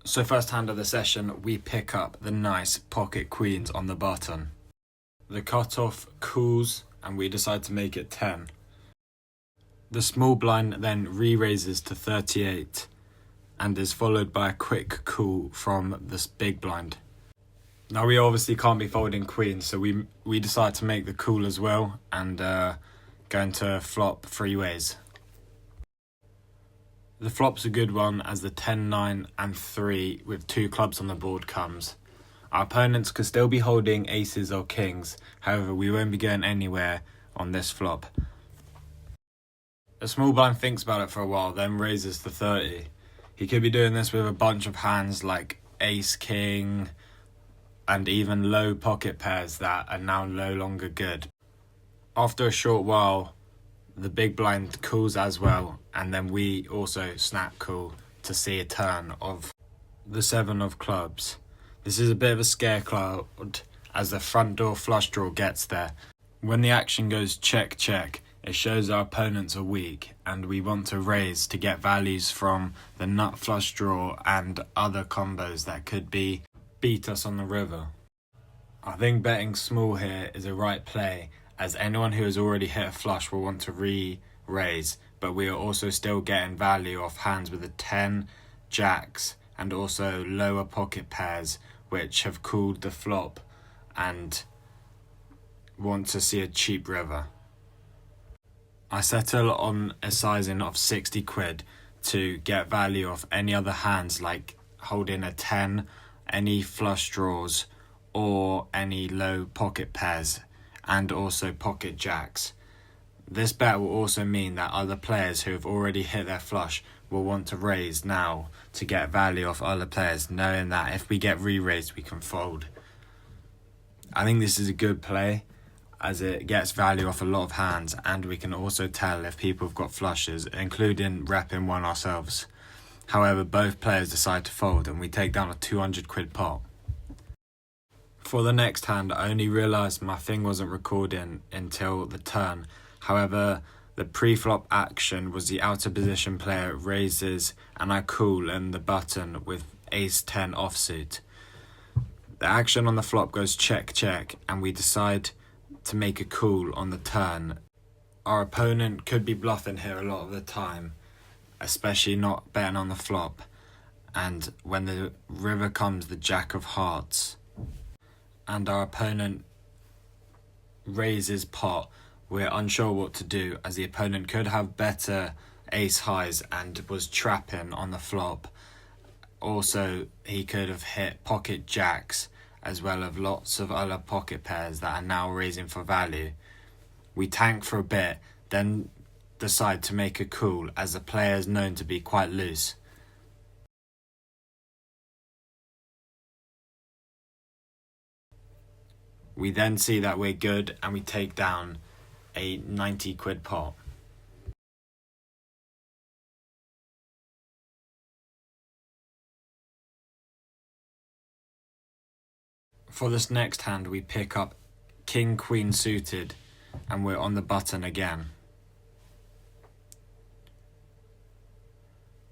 So first hand of the session, we pick up the nice pocket queens on the button. The cutoff cools and we decide to make it 10. The small blind then re-raises to 38 and is followed by a quick call from this big blind. Now we obviously can't be folding queens, so we decide to make the call as well and go into flop 3 ways. The flop's a good one as the 10, 9 and 3 with 2 clubs on the board comes. Our opponents could still be holding aces or kings, however we won't be going anywhere on this flop. The small blind thinks about it for a while, then raises to 30. He could be doing this with a bunch of hands like ace, king, and even low pocket pairs that are now no longer good. After a short while, the big blind calls as well, and then we also snap call to see a turn of the 7 of clubs. This is a bit of a scare cloud as the front door flush draw gets there. When the action goes check check, it shows our opponents are weak and we want to raise to get values from the nut flush draw and other combos that could beat us on the river. I think betting small here is a right play, as anyone who has already hit a flush will want to re-raise, but we are also still getting value off hands with a 10, jacks, and also lower pocket pairs which have cooled the flop and want to see a cheap river. I settle on a sizing of 60 quid to get value off any other hands like holding a 10, any flush draws or any low pocket pairs and also pocket jacks. This bet will also mean that other players who have already hit their flush will want to raise now to get value off other players, knowing that if we get re-raised we can fold. I think this is a good play as it gets value off a lot of hands and we can also tell if people have got flushes, including repping one ourselves. However, both players decide to fold and we take down a 200 quid pot. For the next hand, I only realised my thing wasn't recording until the turn. However, the pre-flop action was the out of position player raises and I call in the button with ace 10 offsuit. The action on the flop goes check check and we decide to make a call on the turn. Our opponent could be bluffing here a lot of the time, especially not betting on the flop, and when the river comes the jack of hearts and our opponent raises pot, we're unsure what to do as the opponent could have better ace highs and was trapping on the flop. Also, he could have hit pocket jacks as well as lots of other pocket pairs that are now raising for value. We tank for a bit, then decide to make a call as the player is known to be quite loose. We then see that we're good and we take down a 90 quid pot. For this next hand we pick up king queen suited and we're on the button again.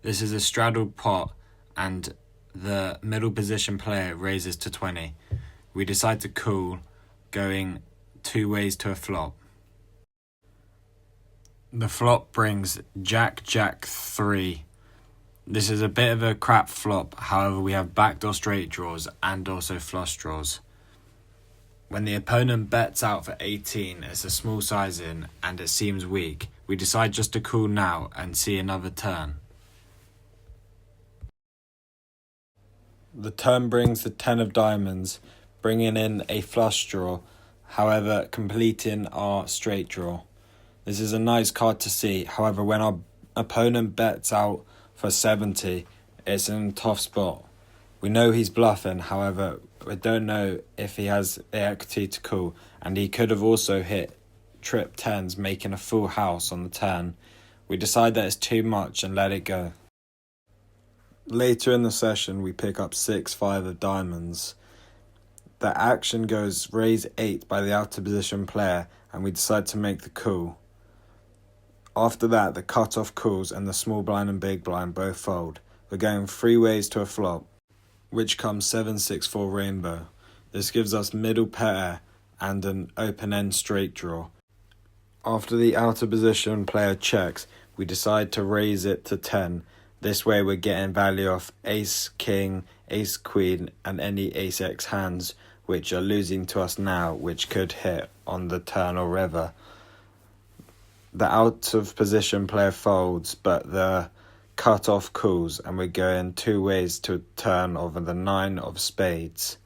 This is a straddled pot and the middle position player raises to 20. We decide to call, going 2 ways to a flop. The flop brings jack jack 3. This is a bit of a crap flop, however we have backdoor straight draws and also flush draws. When the opponent bets out for 18, it's a small sizing and it seems weak. We decide just to call now and see another turn. The turn brings the 10 of diamonds, bringing in a flush draw, however completing our straight draw. This is a nice card to see, however when our opponent bets out for 70, it's in a tough spot. We know he's bluffing, however we don't know if he has the equity to call, and he could have also hit trip 10s making a full house on the turn. We decide that it's too much and let it go. Later in the session we pick up 6-5 of diamonds. The action goes raise 8 by the out of position player and we decide to make the call. After that, the cutoff calls and the small blind and big blind both fold. We're going 3 ways to a flop. which comes 7-6-4 rainbow. This gives us middle pair and an open-end straight draw. After the outer position player checks, we decide to raise it to 10. This way we're getting value off ace, king, ace, queen and any ace-x hands which are losing to us now, which could hit on the turn or river. The out of position player folds, but the cut-off calls, and we're going two ways to a turn of the 9 of spades.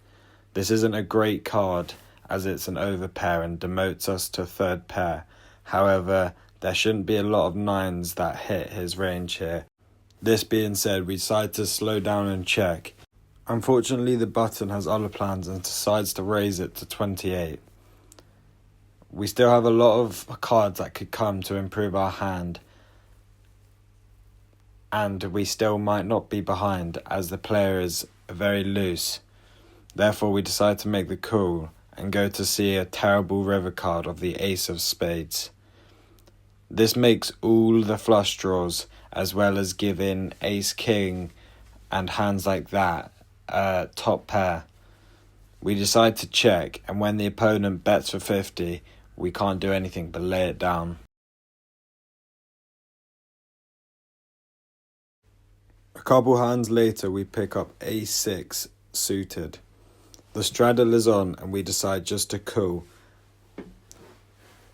This isn't a great card as it's an overpair and demotes us to third pair. However, there shouldn't be a lot of 9s that hit his range here. This being said, we decide to slow down and check. Unfortunately, the button has other plans and decides to raise it to 28. We still have a lot of cards that could come to improve our hand, and we still might not be behind as the player is very loose. Therefore, we decide to make the call and go to see a terrible river card of the ace of spades. This makes all the flush draws, as well as giving ace king and hands like that top pair. We decide to check, and when the opponent bets for 50, we can't do anything but lay it down. A couple hands later, we pick up ace-6 suited. The straddle is on and we decide just to call.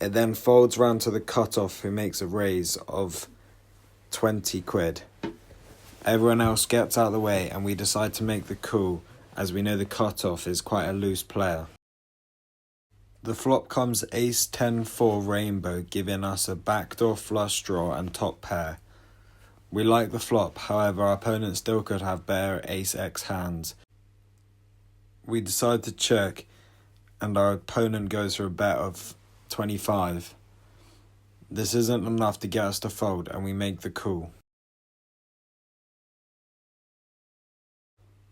It then folds round to the cutoff, who makes a raise of 20 quid. Everyone else gets out of the way and we decide to make the call, as we know the cutoff is quite a loose player. The flop comes ace-10-4 rainbow, giving us a backdoor flush draw and top pair. We like the flop, however our opponent still could have better ace-x hands. We decide to check and our opponent goes for a bet of 25. This isn't enough to get us to fold and we make the call.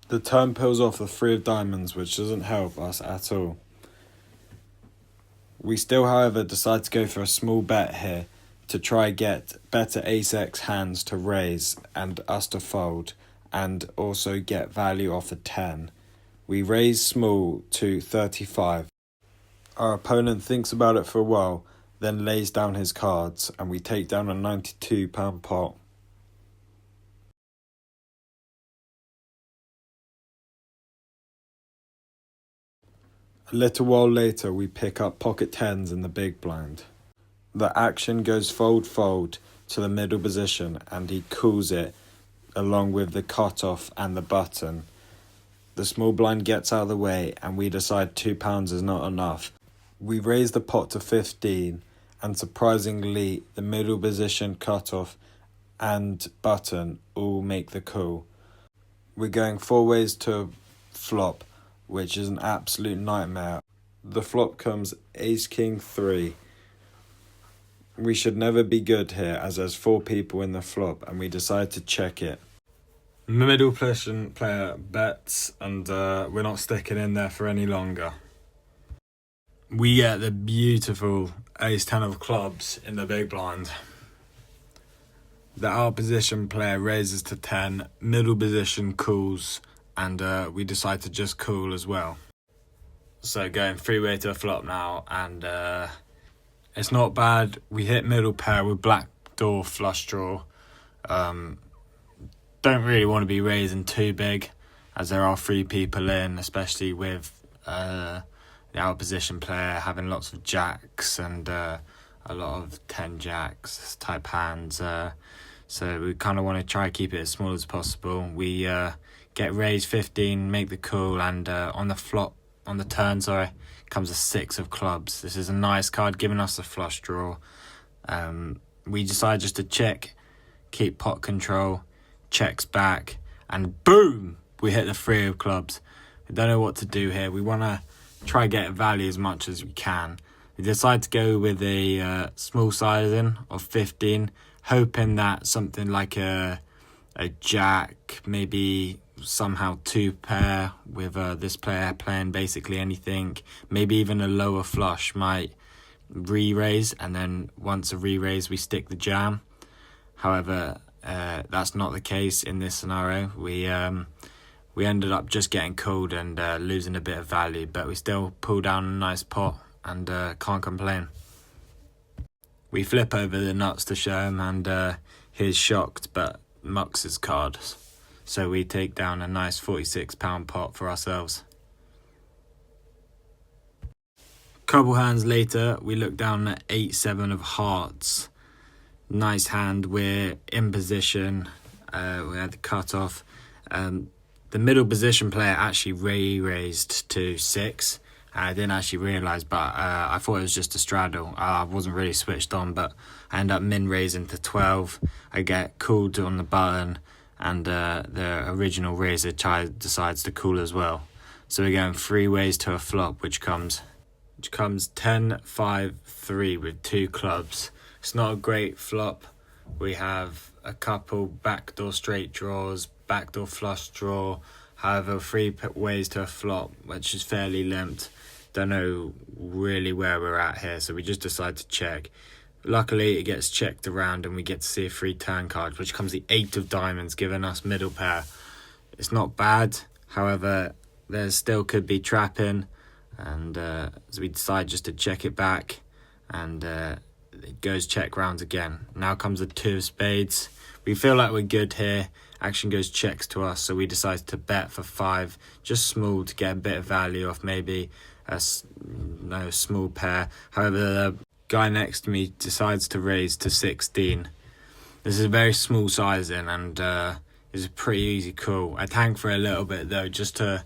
The turn peels off the 3 of diamonds, which doesn't help us at all. We still, however, decide to go for a small bet here to try get better ace-x hands to raise and us to fold, and also get value off a 10. We raise small to 35. Our opponent thinks about it for a while, then lays down his cards, and we take down a £92 pot. A little while later, we pick up pocket 10s in the big blind. The action goes fold-fold to the middle position and he calls it along with the cutoff and the button. The small blind gets out of the way and we decide £2 is not enough. We raise the pot to 15 and surprisingly the middle position, cutoff and button all make the call. We're going 4 ways to flop, which is an absolute nightmare. The flop comes ace-king 3. We should never be good here as there's 4 people in the flop and we decide to check it. Middle position player bets and we're not sticking in there for any longer. We get the beautiful ace-10 of clubs in the big blind. The out position player raises to 10, middle position calls, and we decide to just call as well. So going 3-way to a flop now, and it's not bad. We hit middle pair with backdoor flush draw. Don't really want to be raising too big, as there are 3 people in, especially with the out position player having lots of jacks and a lot of 10 jacks type hands. So we kind of want to try keep it as small as possible. We get raised 15, make the call, and on the turn, comes a 6 of clubs. This is a nice card, giving us a flush draw. We decide just to check, keep pot control, checks back, and boom, we hit the 3 of clubs. We don't know what to do here. We want to try get value as much as we can. We decide to go with a small sizing of 15, hoping that something like a jack, maybe somehow 2 pair with this player playing basically anything, maybe even a lower flush might re-raise, and then once a re-raise we stick the jam. However, that's not the case in this scenario. we ended up just getting called and losing a bit of value, but we still pulled down a nice pot and can't complain. We flip over the nuts to show him, and he's shocked but mucks his cards. So we take down a nice £46 pot for ourselves. Couple hands later, we look down at 8-7 of hearts. Nice hand, we're in position. We had the cut off. The middle position player actually raised to 6. I didn't actually realise, but I thought it was just a straddle. I wasn't really switched on, but I end up min-raising to 12. I get called on the button, and the original raiser decides to call as well. So we're going 3 ways to a flop, which comes 10-5-3 with 2 clubs. It's not a great flop. We have a couple backdoor straight draws, backdoor flush draw. However, 3 ways to a flop, which is fairly limped. Don't know really where we're at here, so we just decide to check. Luckily, it gets checked around and we get to see a 3 turn card, which comes the 8 of diamonds, giving us middle pair. It's not bad, however, there still could be trapping, and so we decide just to check it back, and it goes check rounds again. Now comes the 2 of spades. We feel like we're good here. Action goes checks to us, so we decide to bet for 5, just small, to get a bit of value off maybe a small pair. However, the guy next to me decides to raise to 16. This is a very small sizing, and it's a pretty easy call. I tank for a little bit though, just to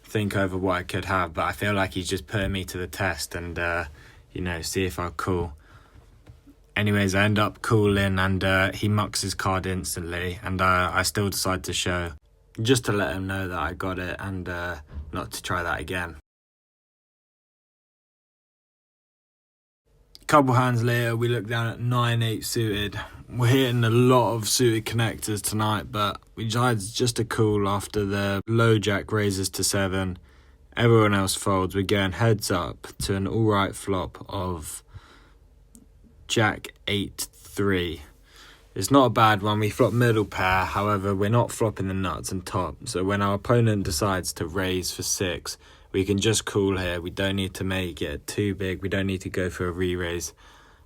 think over what I could have, but I feel like he's just putting me to the test and see if I call. Anyways, I end up calling, and he mucks his card instantly, and I still decide to show, just to let him know that I got it and not to try that again. Couple hands later, we look down at 9-8 suited. We're hitting a lot of suited connectors tonight, but we decided just to call after the low jack raises to 7. Everyone else folds. We're going heads up to an alright flop of Jack 8-3. It's not a bad one. We flop middle pair, however, we're not flopping the nuts and top. So when our opponent decides to raise for 6, we can just call here. We don't need to make it too big. We don't need to go for a re-raise.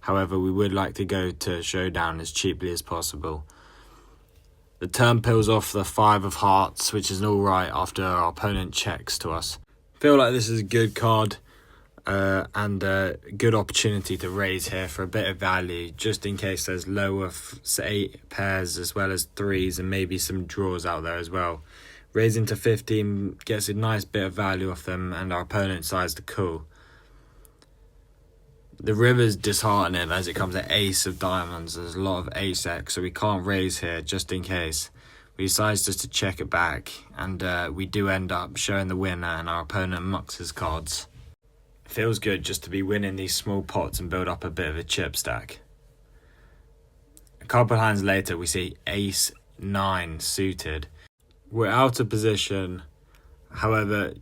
However, we would like to go to showdown as cheaply as possible. The turn peels off the 5 of hearts, which is all right after our opponent checks to us. Feel like this is a good card and a good opportunity to raise here for a bit of value, just in case there's lower 8 pairs as well as 3s and maybe some draws out there as well. Raising to 15 gets a nice bit of value off them, and our opponent decides to call. The river's disheartening as it comes at ace of diamonds. There's a lot of ace X, so we can't raise here just in case. We decide just to check it back, and we do end up showing the winner, and our opponent mucks his cards. It feels good just to be winning these small pots and build up a bit of a chip stack. A couple hands later, we see ace 9 suited. We're out of position, however,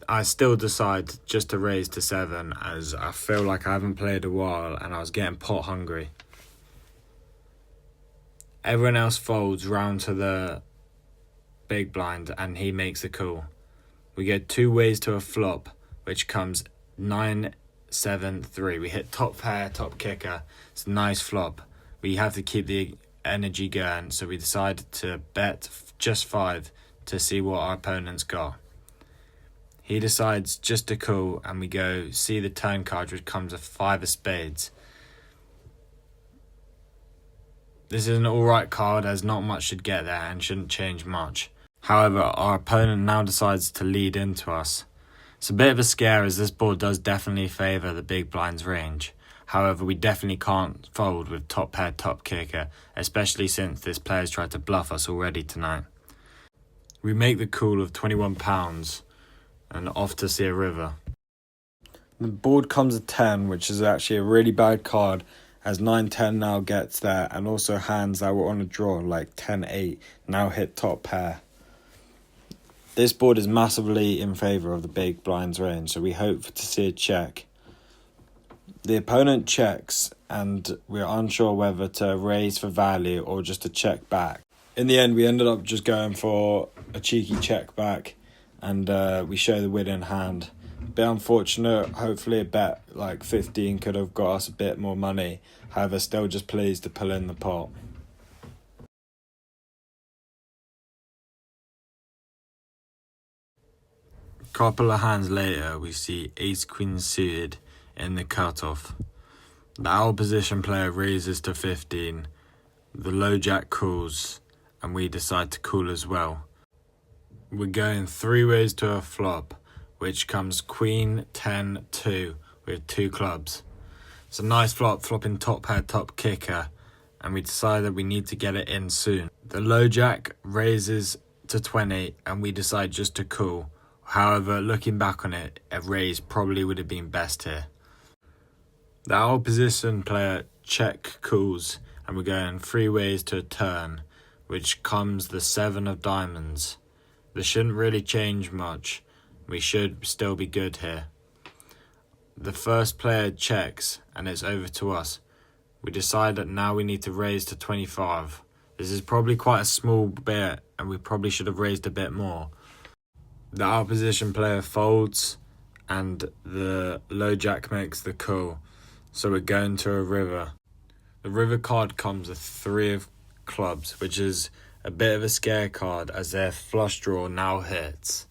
I still decide just to raise to 7 as I feel like I haven't played a while and I was getting pot hungry. Everyone else folds round to the big blind and he makes a call. We get 2 ways to a flop, which comes 9-7-3. We hit top pair, top kicker. It's a nice flop. We have to keep the energy going, so we decided to bet just 5 to see what our opponent's got. He decides just to call, and we go see the turn card, which comes a 5 of spades. This is an alright card as not much should get there and shouldn't change much. However, our opponent now decides to lead into us. It's a bit of a scare as this board does definitely favour the big blind's range. However, we definitely can't fold with top pair, top kicker, especially since this player's tried to bluff us already tonight. We make the call of £21 and off to see a river. The board comes a 10, which is actually a really bad card, as 9-10 now gets there, and also hands that were on a draw like 10-8 now hit top pair. This board is massively in favour of the big blind's range, so we hope to see a check. The opponent checks, and we're unsure whether to raise for value or just to check back. In the end, we ended up just going for a cheeky check back, and we show the winning hand. Bit unfortunate. Hopefully a bet like 15 could have got us a bit more money. However, still just pleased to pull in the pot. Couple of hands later, we see ace queen suited in the cutoff. The out of position player raises to 15. The low jack calls, and we decide to call as well. We're going 3 ways to a flop, which comes queen 10-2 with 2 clubs. It's a nice flop, flopping top pair, top kicker, and we decide that we need to get it in soon. The low jack raises to 20, and we decide just to call. However, looking back on it, a raise probably would have been best here. The out of position player check calls, and we're going 3 ways to a turn, which comes the 7 of diamonds. This shouldn't really change much. We should still be good here. The first player checks, and it's over to us. We decide that now we need to raise to 25. This is probably quite a small bit, and we probably should have raised a bit more. The out of position player folds, and the low jack makes the call. So we're going to a river. The river card comes with 3 of clubs, which is a bit of a scare card as their flush draw now hits.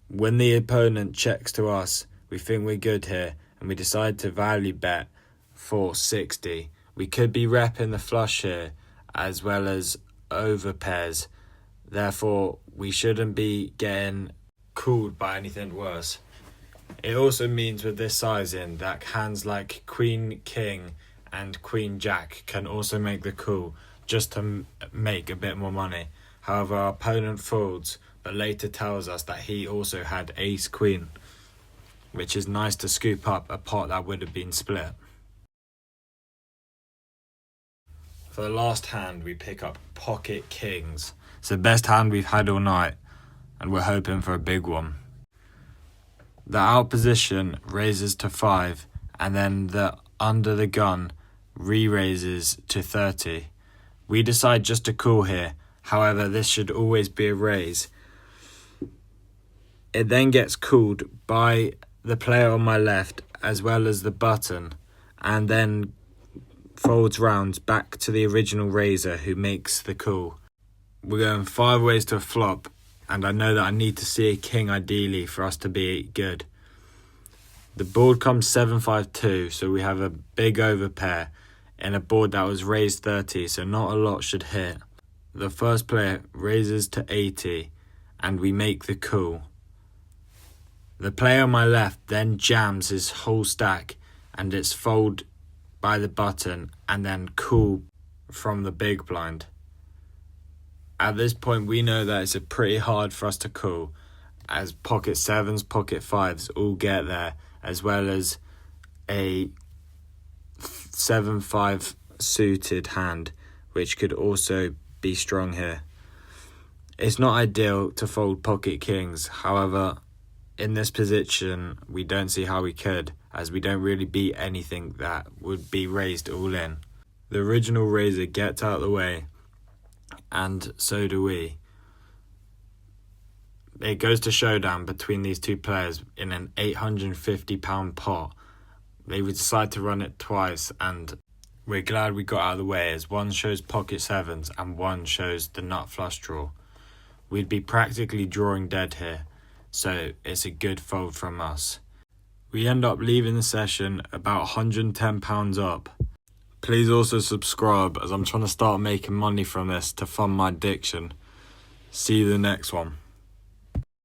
When the opponent checks to us, we think we're good here, and we decide to value bet for 60. We could be repping the flush here, as well as over pairs. Therefore, we shouldn't be getting called by anything worse. It also means with this sizing that hands like queen king and queen jack can also make the call just to make a bit more money. However, our opponent folds, but later tells us that he also had ace queen, which is nice to scoop up a pot that would have been split. For the last hand, we pick up pocket kings. It's the best hand we've had all night, and we're hoping for a big one. The out position raises to 5, and then the under the gun re-raises to 30. We decide just to call here. However, this should always be a raise. It then gets called by the player on my left as well as the button, and then folds round back to the original raiser who makes the call. We're going 5 ways to a flop, and I know that I need to see a king ideally for us to be good. The board comes 7-5-2, so we have a big overpair in a board that was raised 30, so not a lot should hit. The first player raises to 80, and we make the call. The player on my left then jams his whole stack, and it's fold by the button and then call from the big blind. At this point, we know that it's pretty hard for us to call, as pocket 7s, pocket 5s all get there, as well as a 7-5 suited hand, which could also be strong here. It's not ideal to fold pocket kings, however, in this position, we don't see how we could, as we don't really beat anything that would be raised all in. The original raiser gets out of the way, and so do we. It goes to showdown between these two players in an £850 pot. They would decide to run it twice, and we're glad we got out of the way, as one shows pocket 7s and one shows the nut flush draw. We'd be practically drawing dead here, so it's a good fold from us. We end up leaving the session about £110 up. Please also subscribe, as I'm trying to start making money from this to fund my addiction. See you the next one.